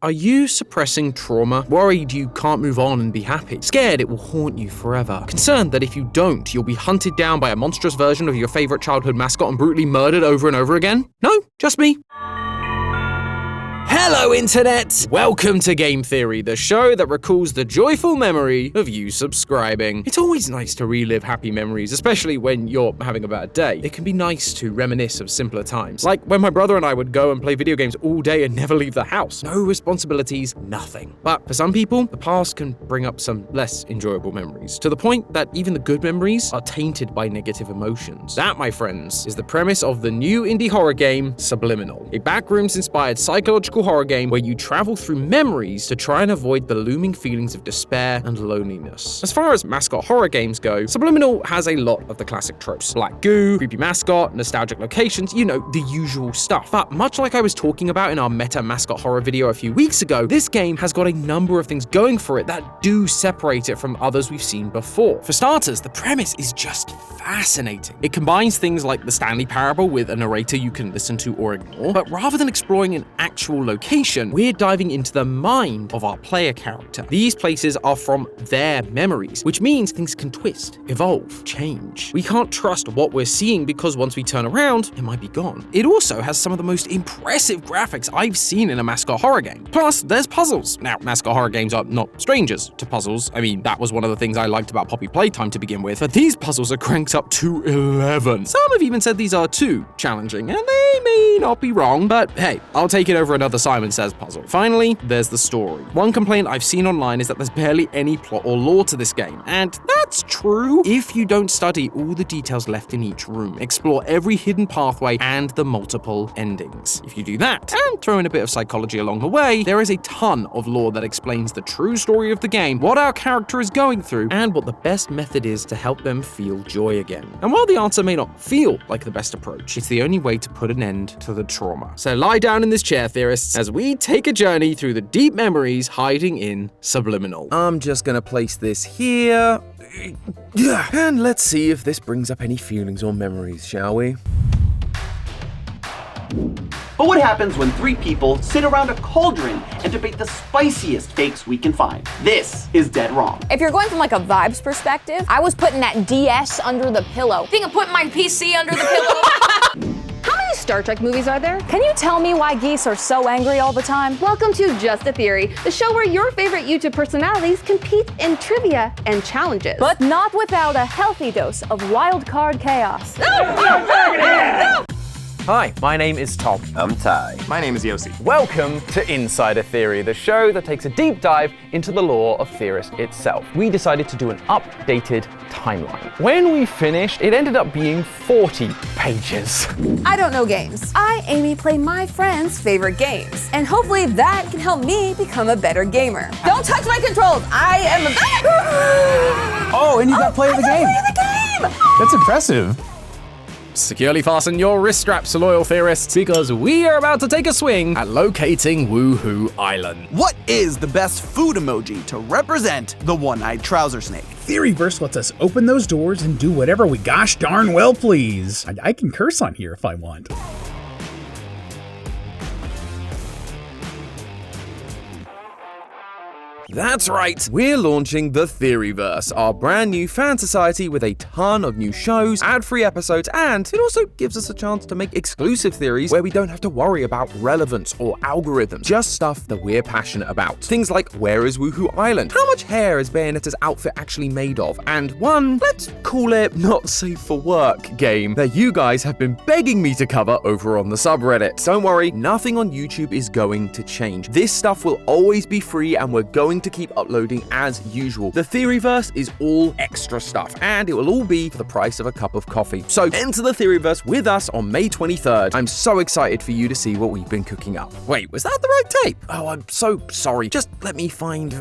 Are you suppressing trauma? Worried you can't move on and be happy? Scared it will haunt you forever? Concerned that if you don't, you'll be hunted down by a monstrous version of your favorite childhood mascot and brutally murdered over and over again? No, just me. Hello, Internet! Welcome to Game Theory, the show that recalls the joyful memory of you subscribing. It's always nice to relive happy memories, especially when you're having a bad day. It can be nice to reminisce of simpler times, like when my brother and I would go and play video games all day and never leave the house. No responsibilities, nothing. But for some people, the past can bring up some less enjoyable memories, to the point that even the good memories are tainted by negative emotions. That, my friends, is the premise of the new indie horror game, Subliminal, a backrooms-inspired psychological horror game where you travel through memories to try and avoid the looming feelings of despair and loneliness. As far as mascot horror games go, Subliminal has a lot of the classic tropes. Black goo, creepy mascot, nostalgic locations, you know, the usual stuff. But much like I was talking about in our meta mascot horror video a few weeks ago, this game has got a number of things going for it that do separate it from others we've seen before. For starters, the premise is just fascinating. It combines things like the Stanley Parable with a narrator you can listen to or ignore, but rather than exploring an actual location, we're diving into the mind of our player character. These places are from their memories, which means things can twist, evolve, change. We can't trust what we're seeing because once we turn around, it might be gone. It also has some of the most impressive graphics I've seen in a mascot horror game. Plus, there's puzzles. Now, mascot horror games are not strangers to puzzles. I mean, that was one of the things I liked about Poppy Playtime to begin with, but these puzzles are cranked up to 11. Some have even said these are too challenging, and they may not be wrong, but hey, I'll take it over another Simon Says puzzle. Finally, there's the story. One complaint I've seen online is that there's barely any plot or lore to this game, and that's true if you don't study all the details left in each room, explore every hidden pathway and the multiple endings. If you do that, and throw in a bit of psychology along the way, there is a ton of lore that explains the true story of the game, what our character is going through, and what the best method is to help them feel joy again. And while the answer may not feel like the best approach, it's the only way to put an end to the trauma. So lie down in this chair, theorists, as we take a journey through the deep memories hiding in Subliminal. I'm just gonna place this here. And let's see if this brings up any feelings or memories, shall we? But what happens when three people sit around a cauldron and debate the spiciest fakes we can find? This is dead wrong. If you're going from like a vibes perspective, I was putting that DS under the pillow. Think of putting my PC under the pillow. How many Star Trek movies are there? Can you tell me why geese are so angry all the time? Welcome to Just a Theory, the show where your favorite YouTube personalities compete in trivia and challenges. But not without a healthy dose of wild card chaos. Hi, my name is Tom. I'm Ty. My name is Yosi. Welcome to Insider Theory, the show that takes a deep dive into the lore of Theorist itself. We decided to do an updated timeline. When we finished, it ended up being 40 pages. I don't know games. I, Amy, play my friends' favorite games. And hopefully that can help me become a better gamer. Don't touch my controls! I am a... Oh, and you got play of the game. Play of the game! That's impressive. Securely fasten your wrist straps, loyal theorists, because we are about to take a swing at locating Woohoo Island. What is the best food emoji to represent the one-eyed trouser snake? Theoryverse lets us open those doors and do whatever we gosh darn well please. I can curse on here if I want. That's right, we're launching the Theoryverse, our brand new fan society with a ton of new shows, ad-free episodes, and it also gives us a chance to make exclusive theories where we don't have to worry about relevance or algorithms, just stuff that we're passionate about. Things like, where is Woohoo Island? How much hair is Bayonetta's outfit actually made of? And one, let's call it not safe for work game that you guys have been begging me to cover over on the subreddit. Don't worry, nothing on YouTube is going to change. This stuff will always be free and we're going to keep uploading as usual. The Theoryverse is all extra stuff, and it will all be for the price of a cup of coffee. So enter the Theoryverse with us on May 23rd. I'm so excited for you to see what we've been cooking up. Wait, was that the right tape? Oh, I'm so sorry. Just let me find...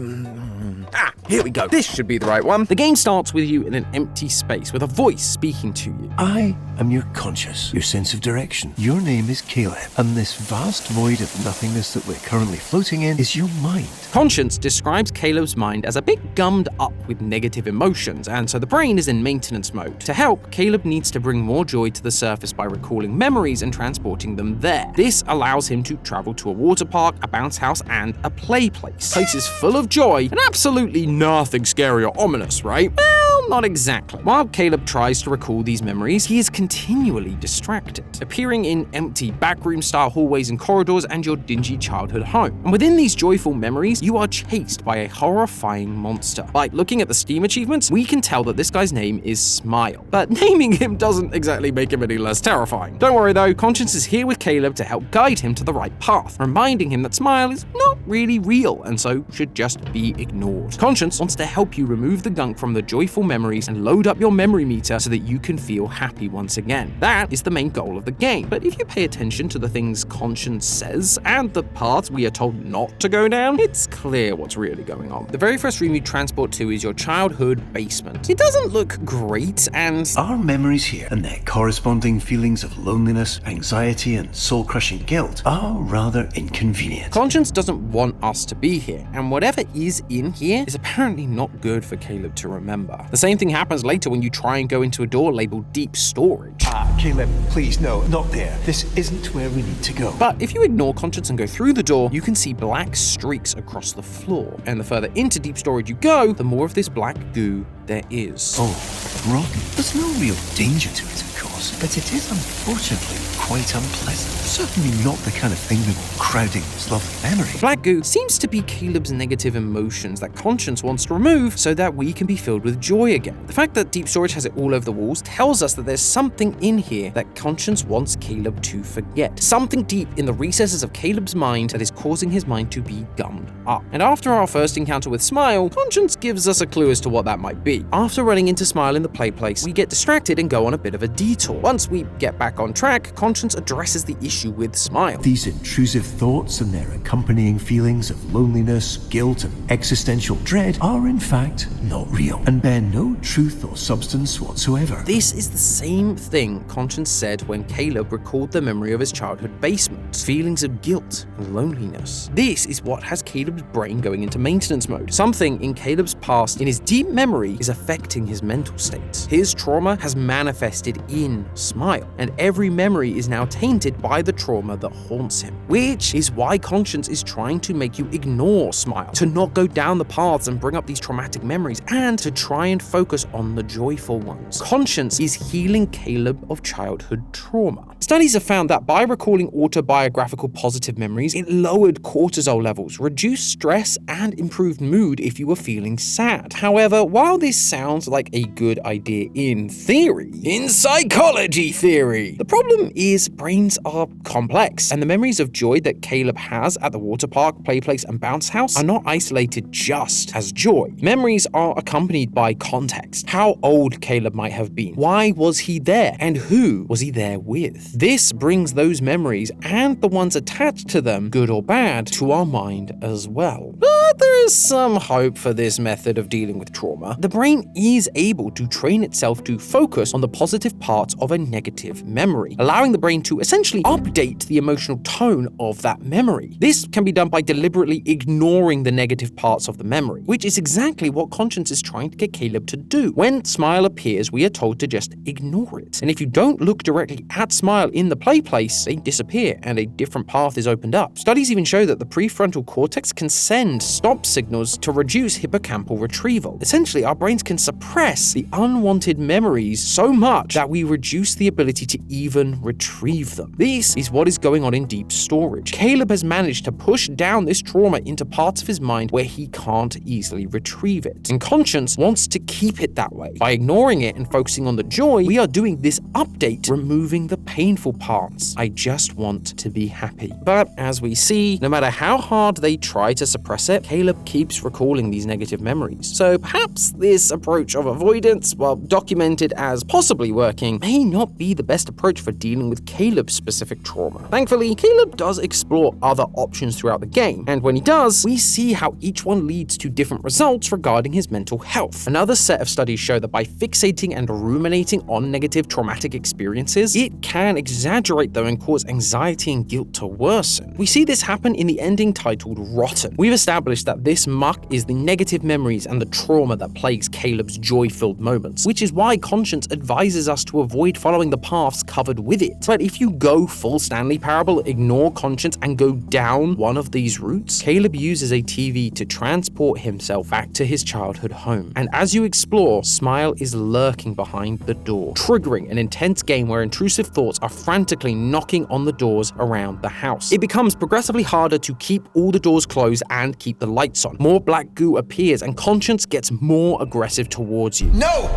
here we go. This should be the right one. The game starts with you in an empty space with a voice speaking to you. I am your conscious, your sense of direction. Your name is Caleb, and this vast void of nothingness that we're currently floating in is your mind. Conscience describes describes Caleb's mind as a bit gummed up with negative emotions, and so the brain is in maintenance mode. To help, Caleb needs to bring more joy to the surface by recalling memories and transporting them there. This allows him to travel to a water park, a bounce house, and a play place. Places full of joy and absolutely nothing scary or ominous, right? Well, not exactly. While Caleb tries to recall these memories, he is continually distracted, appearing in empty backroom-style hallways and corridors and your dingy childhood home. And within these joyful memories, you are chased by a horrifying monster. By looking at the Steam achievements, we can tell that this guy's name is Smile, but naming him doesn't exactly make him any less terrifying. Don't worry though, Conscience is here with Caleb to help guide him to the right path, reminding him that Smile is not really real and so should just be ignored. Conscience wants to help you remove the gunk from the joyful memories and load up your memory meter so that you can feel happy once again. That is the main goal of the game, but if you pay attention to the things Conscience says and the paths we are told not to go down, it's clear what's really going on. The very first room you transport to is your childhood basement. It doesn't look great, and Our memories here and their corresponding feelings of loneliness, anxiety, and soul-crushing guilt are rather inconvenient. Conscience doesn't want us to be here, and whatever is in here is apparently not good for Caleb to remember. The same thing happens later when you try and go into a door labeled Deep Storage. Caleb, please, no, not there. This isn't where we need to go. But if you ignore Conscience and go through the door, you can see black streaks across the floor. And the further into Deep Storage you go, the more of this black goo there is. Oh, rotten. There's no real danger to it, of course, but it is unfortunately quite unpleasant. Certainly not the kind of thing we want crowding this lovely memory. Black goo seems to be Caleb's negative emotions that Conscience wants to remove so that we can be filled with joy again. The fact that Deep Storage has it all over the walls tells us that there's something in here that Conscience wants Caleb to forget. Something deep in the recesses of Caleb's mind that is causing his mind to be gummed up. And after our first encounter with Smile, Conscience gives us a clue as to what that might be. After running into Smile in the play place, we get distracted and go on a bit of a detour. Once we get back on track, Conscience addresses the issue with Smile. These intrusive thoughts and their accompanying feelings of loneliness, guilt, and existential dread are in fact not real and bear no truth or substance whatsoever. This is the same thing Conscience said when Caleb recalled the memory of his childhood basement. Feelings of guilt and loneliness. This is what has Caleb's brain going into maintenance mode. Something in Caleb's past, in his deep memory, is affecting his mental state. His trauma has manifested in Smile, and every memory is now tainted by the trauma that haunts him. Which is why Conscience is trying to make you ignore Smile, to not go down the paths and bring up these traumatic memories, and to try and focus on the joyful ones. Conscience is healing Caleb of childhood trauma. Studies have found that by recalling autobiographical positive memories, it lowered cortisol levels, reduced stress, and improved mood if you were feeling sad. However, while this sounds like a good idea in theory, in psychology theory, the problem is brains are complex, and the memories of joy that Caleb has at the water park, play place, and bounce house are not isolated just as joy. Memories are accompanied by context. How old Caleb might have been, why was he there, and who was he there with? This brings those memories and the ones attached to them, good or bad, to our mind as well. But there is some hope for this method of dealing with trauma. The brain is able to train itself to focus on the positive parts of a negative memory, allowing the brain to essentially update the emotional tone of that memory. This can be done by deliberately ignoring the negative parts of the memory, which is exactly what Conscience is trying to get Caleb to do. When Smile appears, we are told to just ignore it. And if you don't look directly at Smile in the play place, they disappear and a different path is opened up. Studies even show that the prefrontal cortex can send stop signals to reduce hippocampal retrieval. Essentially, our brains can suppress the unwanted memories so much that we reduce the ability to even retrieve them. This is what is going on in Deep Storage. Caleb has managed to push down this trauma into parts of his mind where he can't easily retrieve it. And Conscience wants to keep it that way. By ignoring it and focusing on the joy, we are doing this update, removing the painful parts. I just want to be happy. But as we see, no matter how hard they try to suppress it, Caleb keeps recalling these negative memories. So perhaps this approach of avoidance, while documented as possibly working, may not be the best approach for dealing with with Caleb's specific trauma. Thankfully, Caleb does explore other options throughout the game, and when he does, we see how each one leads to different results regarding his mental health. Another set of studies show that by fixating and ruminating on negative traumatic experiences, it can exaggerate them and cause anxiety and guilt to worsen. We see this happen in the ending titled Rotten. We've established that this muck is the negative memories and the trauma that plagues Caleb's joy-filled moments, which is why conscience advises us to avoid following the paths covered with it. But if you go full Stanley Parable, ignore conscience, and go down one of these routes, Caleb uses a TV to transport himself back to his childhood home. And as you explore, Smile is lurking behind the door, triggering an intense game where intrusive thoughts are frantically knocking on the doors around the house. It becomes progressively harder to keep all the doors closed and keep the lights on. More black goo appears and conscience gets more aggressive towards you. No!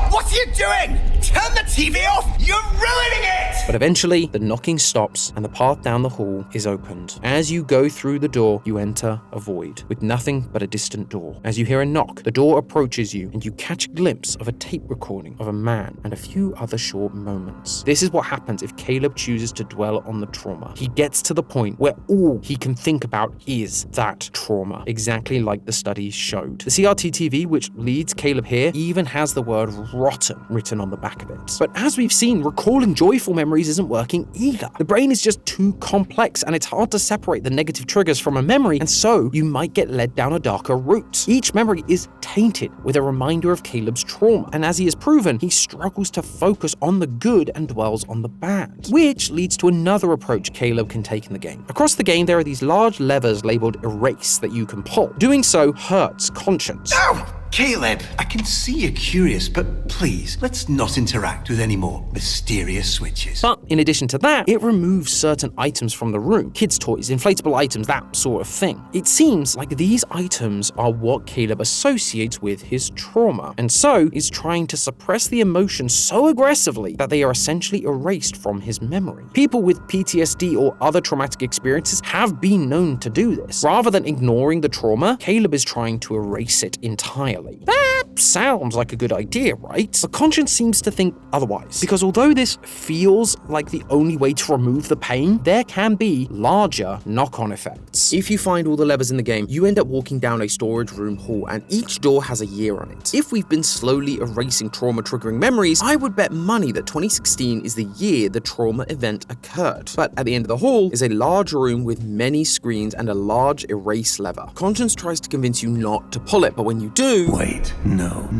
What are you doing? Turn the TV off! You're ruining it! But eventually, the knocking stops and the path down the hall is opened. As you go through the door, you enter a void with nothing but a distant door. As you hear a knock, the door approaches you and you catch a glimpse of a tape recording of a man and a few other short moments. This is what happens if Caleb chooses to dwell on the trauma. He gets to the point where all he can think about is that trauma, exactly like the studies showed. The CRT TV, which leads Caleb here, even has the word rotten written on the back of it. But as we've seen, recalling joyful memories isn't working either. The brain is just too complex and it's hard to separate the negative triggers from a memory, and so you might get led down a darker route. Each memory is tainted with a reminder of Caleb's trauma, and as he has proven, he struggles to focus on the good and dwells on the bad, which leads to another approach Caleb can take in the game. Across the game, there are these large levers labeled erase that you can pull. Doing so hurts conscience. Oh! Caleb, I can see you're curious, but please, let's not interact with any more mysterious switches. But in addition to that, it removes certain items from the room. Kids' toys, inflatable items, that sort of thing. It seems like these items are what Caleb associates with his trauma, and so is trying to suppress the emotion so aggressively that they are essentially erased from his memory. People with PTSD or other traumatic experiences have been known to do this. Rather than ignoring the trauma, Caleb is trying to erase it entirely. That sounds like a good idea, right? But conscience seems to think otherwise, because although this feels like the only way to remove the pain, there can be larger knock-on effects. If you find all the levers in the game, you end up walking down a storage room hall, and each door has a year on it. If we've been slowly erasing trauma-triggering memories, I would bet money that 2016 is the year the trauma event occurred. But at the end of the hall is a large room with many screens and a large erase lever. Conscience tries to convince you not to pull it, but when you do... Wait, no,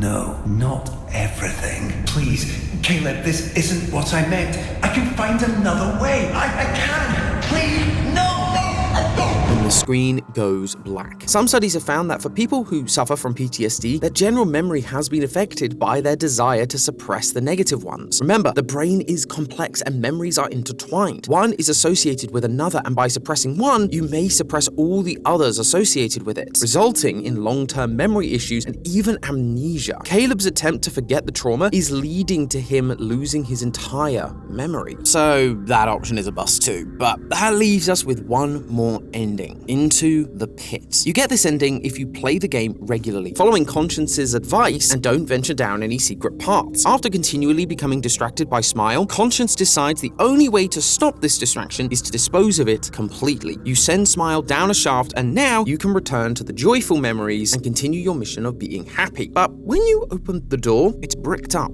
not everything. Please, Caleb, this isn't what I meant. I can find another way. I can. Please, no! And the screen goes black. Some studies have found that for people who suffer from PTSD, their general memory has been affected by their desire to suppress the negative ones. Remember, the brain is complex and memories are intertwined. One is associated with another, and by suppressing one, you may suppress all the others associated with it, resulting in long-term memory issues and even amnesia. Caleb's attempt to forget the trauma is leading to him losing his entire memory. So that option is a bust too, but that leaves us with one more ending. Into the pit. You get this ending if you play the game regularly, following Conscience's advice and don't venture down any secret paths. After continually becoming distracted by Smile, Conscience decides the only way to stop this distraction is to dispose of it completely. You send Smile down a shaft, and now you can return to the joyful memories and continue your mission of being happy. But when you open the door, it's bricked up.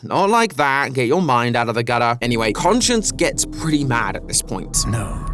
Not like that, get your mind out of the gutter. Anyway, Conscience gets pretty mad at this point. No.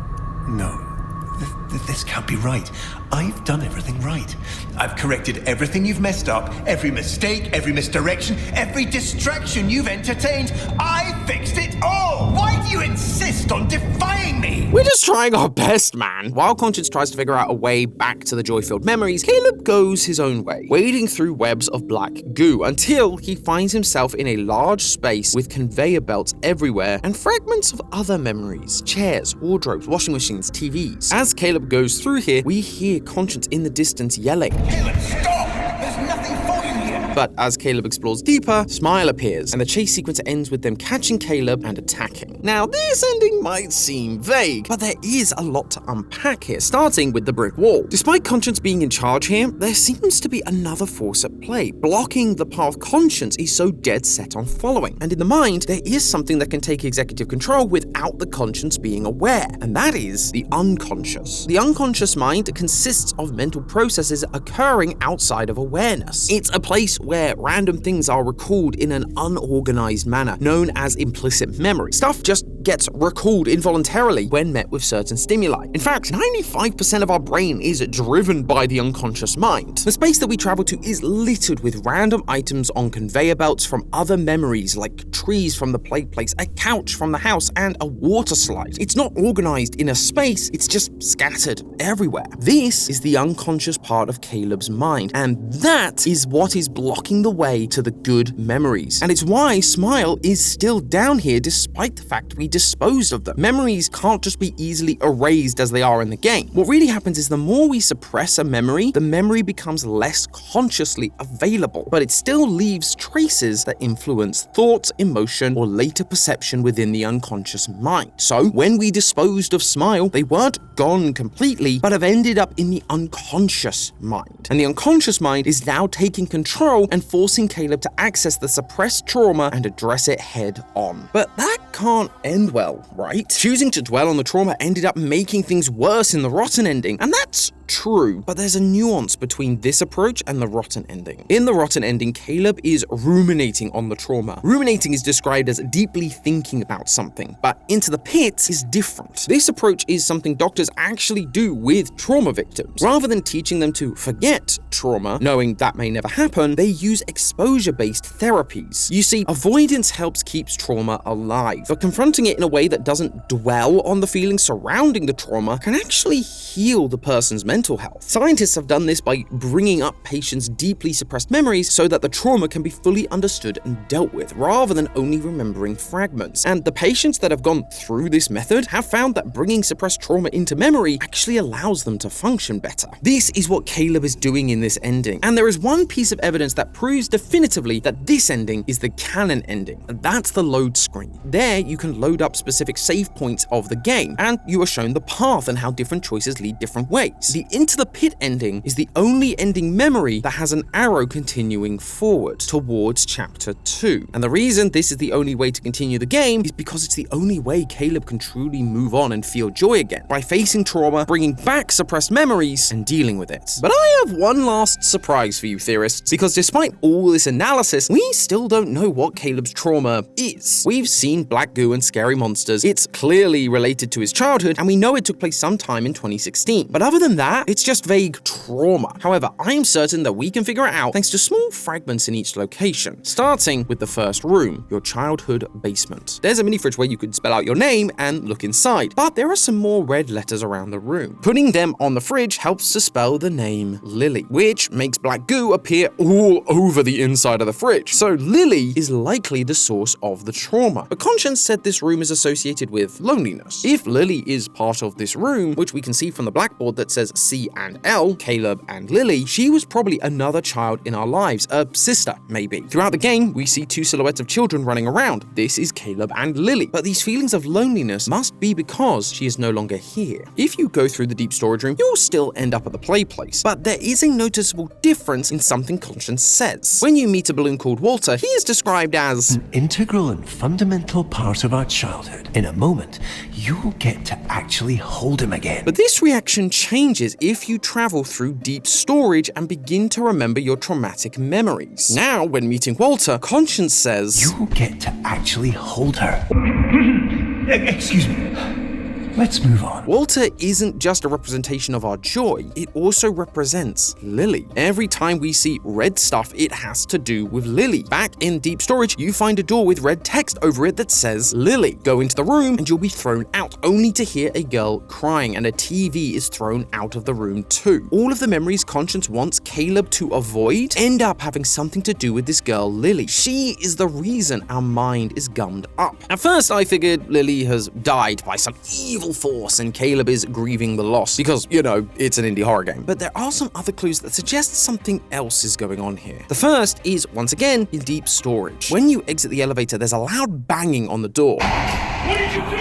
This can't be right. I've done everything right. I've corrected everything you've messed up, every mistake, every misdirection, every distraction you've entertained. I fixed it all! Why do you insist on defying me? We're just trying our best, man. While Conscience tries to figure out a way back to the joy-filled memories, Caleb goes his own way, wading through webs of black goo until he finds himself in a large space with conveyor belts everywhere and fragments of other memories, chairs, wardrobes, washing machines, TVs. As Caleb goes through here, we hear Conscience in the distance yelling, Caleb, stop! There's nothing for you here! But as Caleb explores deeper, Smile appears, and the chase sequence ends with them catching Caleb and attacking. Now, this ending might seem vague, but there is a lot to unpack here, starting with the brick wall. Despite Conscience being in charge here, there seems to be another force at play, blocking the path Conscience is so dead set on following. And in the mind, there is something that can take executive control without the conscience being aware, and that is the unconscious. The unconscious mind consists of mental processes occurring outside of awareness. It's a place where random things are recalled in an unorganized manner, known as implicit memory. Stuff just gets recalled involuntarily when met with certain stimuli. In fact, 95% of our brain is driven by the unconscious mind. The space that we travel to is littered with random items on conveyor belts from other memories, like trees from the play place, a couch from the house, and a water slide. It's not organized in a space, it's just scattered everywhere. This is the unconscious part of Caleb's mind, and that is what is blocking the way to the good memories. And it's why Smile is still down here despite the fact we disposed of them. Memories can't just be easily erased as they are in the game. What really happens is the more we suppress a memory, the memory becomes less consciously available, but it still leaves traces that influence thought, emotion, or later perception within the unconscious mind. So when we disposed of Smile, they weren't gone completely, but have ended up in the unconscious mind. And the unconscious mind is now taking control and forcing Caleb to access the suppressed trauma and address it head on. But that can't end well, right? Choosing to dwell on the trauma ended up making things worse in the rotten ending, and that's true, but there's a nuance between this approach and the rotten ending. In the rotten ending, Caleb is ruminating on the trauma. Ruminating is described as deeply thinking about something, but Into the Pit is different. This approach is something doctors actually do with trauma victims. Rather than teaching them to forget trauma, knowing that may never happen, they use exposure-based therapies. You see, avoidance helps keep trauma alive, but confronting it in a way that doesn't dwell on the feelings surrounding the trauma can actually heal the person's mental health. Scientists have done this by bringing up patients' deeply suppressed memories so that the trauma can be fully understood and dealt with, rather than only remembering fragments. And the patients that have gone through this method have found that bringing suppressed trauma into memory actually allows them to function better. This is what Caleb is doing in this ending, and there is one piece of evidence that proves definitively that this ending is the canon ending, and that's the load screen. There, you can load up specific save points of the game, and you are shown the path and how different choices lead different ways. The Into the Pit ending is the only ending memory that has an arrow continuing forward towards chapter 2. And the reason this is the only way to continue the game is because it's the only way Caleb can truly move on and feel joy again, by facing trauma, bringing back suppressed memories, and dealing with it. But I have one last surprise for you theorists, because despite all this analysis, we still don't know what Caleb's trauma is. We've seen black goo and scary monsters, it's clearly related to his childhood, and we know it took place sometime in 2016. But other than that, it's just vague trauma. However, I am certain that we can figure it out thanks to small fragments in each location, starting with the first room, your childhood basement. There's a mini fridge where you could spell out your name and look inside, but there are some more red letters around the room. Putting them on the fridge helps to spell the name Lily, which makes black goo appear all over the inside of the fridge. So Lily is likely the source of the trauma. But Conscience said this room is associated with loneliness. If Lily is part of this room, which we can see from the blackboard that says C and L, Caleb and Lily, she was probably another child in our lives, a sister maybe. Throughout the game, we see two silhouettes of children running around. This is Caleb and Lily. But these feelings of loneliness must be because she is no longer here. If you go through the deep storage room, you'll still end up at the play place. But there is a noticeable difference in something Conscience says. When you meet a balloon called Walter, he is described as an integral and fundamental part of our childhood. In a moment, you'll get to actually hold him again. But this reaction changes if you travel through deep storage and begin to remember your traumatic memories. Now, when meeting Walter, Conscience says, "You'll get to actually hold her." Excuse me. Let's move on. Walter isn't just a representation of our joy, it also represents Lily. Every time we see red stuff, it has to do with Lily. Back in deep storage, you find a door with red text over it that says Lily. Go into the room and you'll be thrown out, only to hear a girl crying, and a TV is thrown out of the room too. All of the memories Conscience wants Caleb to avoid end up having something to do with this girl Lily. She is the reason our mind is gummed up. At first I figured Lily has died by some evil evil force and Caleb is grieving the loss because, you know, it's an indie horror game. But there are some other clues that suggest something else is going on here. The first is, once again, in deep storage. When you exit the elevator, there's a loud banging on the door. What did you do?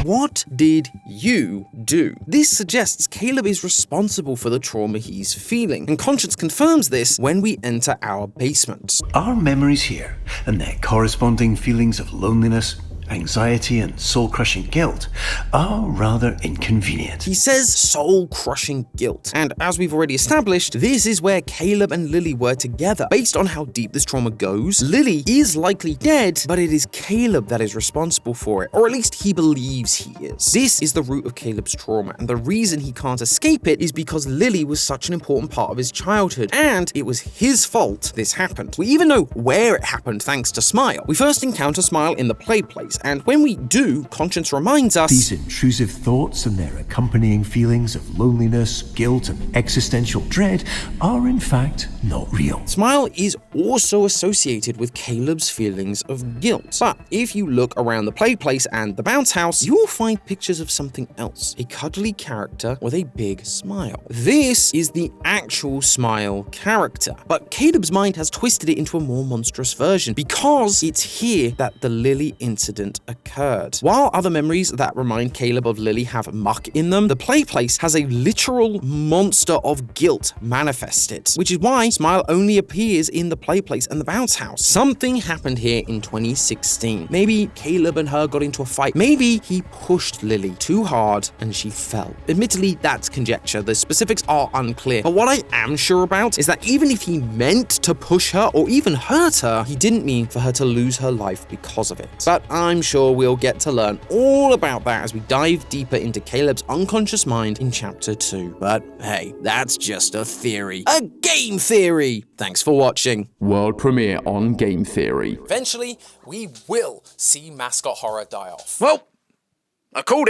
What did you do? This suggests Caleb is responsible for the trauma he's feeling, and Conscience confirms this when we enter our basement. Our memories here and their corresponding feelings of loneliness, anxiety, and soul-crushing guilt are rather inconvenient. He says soul-crushing guilt, and as we've already established, this is where Caleb and Lily were together. Based on how deep this trauma goes, Lily is likely dead, but it is Caleb that is responsible for it, or at least he believes he is. This is the root of Caleb's trauma, and the reason he can't escape it is because Lily was such an important part of his childhood, and it was his fault this happened. We even know where it happened thanks to Smile. We first encounter Smile in the play place, and when we do, Conscience reminds us these intrusive thoughts and their accompanying feelings of loneliness, guilt, and existential dread are in fact not real. Smile is also associated with Caleb's feelings of guilt. But if you look around the play place and the bounce house, you will find pictures of something else. A cuddly character with a big smile. This is the actual Smile character. But Caleb's mind has twisted it into a more monstrous version because it's here that the Lily incident occurred. While other memories that remind Caleb of Lily have muck in them, the play place has a literal monster of guilt manifested, which is why Smile only appears in the play place and the bounce house. Something happened here in 2016. Maybe Caleb and her got into a fight. Maybe he pushed Lily too hard and she fell. Admittedly, that's conjecture. The specifics are unclear. But what I am sure about is that even if he meant to push her or even hurt her, he didn't mean for her to lose her life because of it. But I'm sure we'll get to learn all about that as we dive deeper into Caleb's unconscious mind in Chapter 2. But hey, that's just a theory. A game theory! Thanks for watching. World premiere on Game Theory. Eventually, we will see mascot horror die off. Well, I called it.